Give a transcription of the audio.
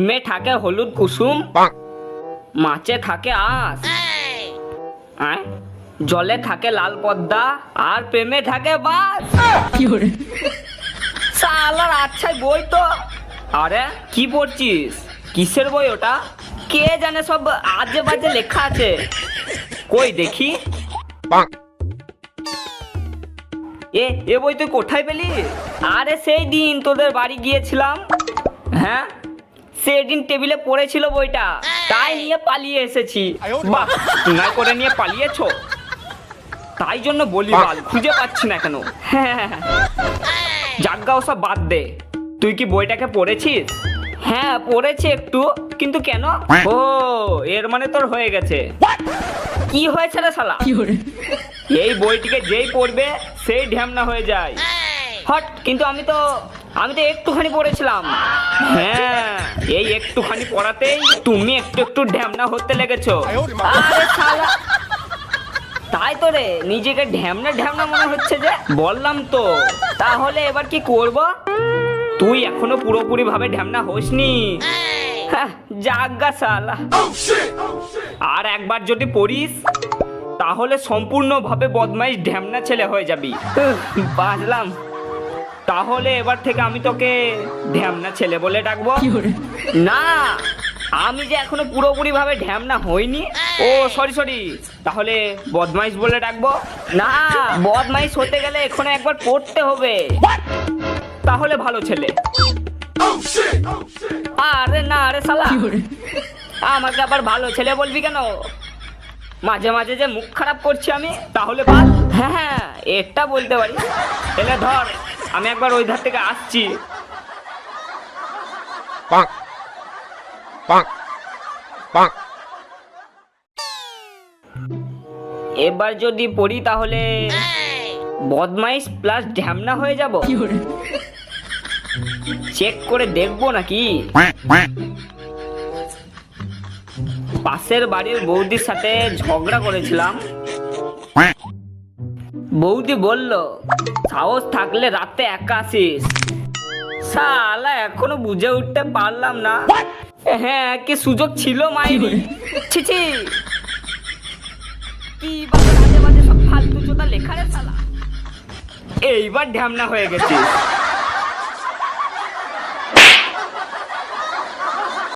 ডিমে থাকে হলুদ কুসুম, মাছে থাকে আঁশ, জলে থাকে লাল পদ্মা, আর প্রেমে থাকে বাস। শালার আচ্ছাই বই তো। আরে কি পড়ছিস? কিসের বই ওটা? কে জানে, সব আজে বাজে লেখা আছে। কই দেখি। এ বই তুই কোথায় পেলি? আরে সেই দিন তোদের বাড়ি গিয়েছিলাম। হ্যাঁ, সেদিন টেবিলে পড়েছিল বইটা, তাই নিয়ে পালিয়ে এসেছি। বাহ, না করে নিয়ে পালিয়েছো? তাই জন্য বলি বাল, খুঁজে পাচ্ছি না কেন। জাগ্গা ওসব বাদ দে, তুই কি বইটাকে পড়েছিস? হ্যাঁ পড়েছি একটু, কিন্তু কেন? ও, এর মানে তোর হয়ে গেছে। কি হয়েছে রে শালা? এই বইটিকে যেই পড়বে সেই ঢ্যামনা হয়ে যায়। হট, কিন্তু আমি তো একটুখানি পড়েছিলাম। হ্যাঁ, এই একটুখানি পড়াতেই তুমি একটু একটু ঢ্যামনা হতে লেগেছো। আরে শালা, তাই তো রে, নিজেকে ঢ্যামনা ঢ্যামনা মনে হচ্ছে যে। বললাম তো। তাহলে এবার কি করব? তুই এখনো পুরোপুরি ভাবে ঢ্যামনা হোসনি। জাগ্গা শালা, আর একবার যদি পড়িস তাহলে সম্পূর্ণভাবে বদমাইশ ঢ্যামনা ছেলে হয়ে যাবি। বাজলাম। তাহলে এবার থেকে আমি তোকে ঢ্যামনা ছেলে বলে ডাকবো। না, আমি যে এখনো পুরোপুরি ভাবে ঢ্যামনা হইনি। ও সরি, তাহলে বদমাইশ বলে ডাকবো? না, বদমাইশ হতে গেলে এখনো একবার পড়তে হবে, তাহলে ভালো ছেলে। আরে না রে শালা, আমাকে আবার ভালো ছেলে বলবি কেন? মাঝে মাঝে যে মুখ খারাপ করছি আমি, তাহলে বল। হ্যাঁ, এটা বলতে পারি। এলে ধর, আমি একবার ওই ধার থেকে আসছি। এবার যদি পড়ি তাহলে বদমাইশ প্লাস ঢ্যামনা হয়ে যাব। চেক করে দেখবো নাকি? পাশের বাড়ির বৌদির সাথে ঝগড়া করেছিলাম। বৌদি বলল, সাহস থাকলে রাতে একা আসিস। শালা, এখনো বুঝে উঠতে পারলাম না। হ্যাঁ, কি সুযোগ ছিল মাইরি। ছিছি, কি বাজে বাজে সব ফালতু চোদা লেখা রে শালা। এইবার ঢ্যামনা হয়ে গেছিস।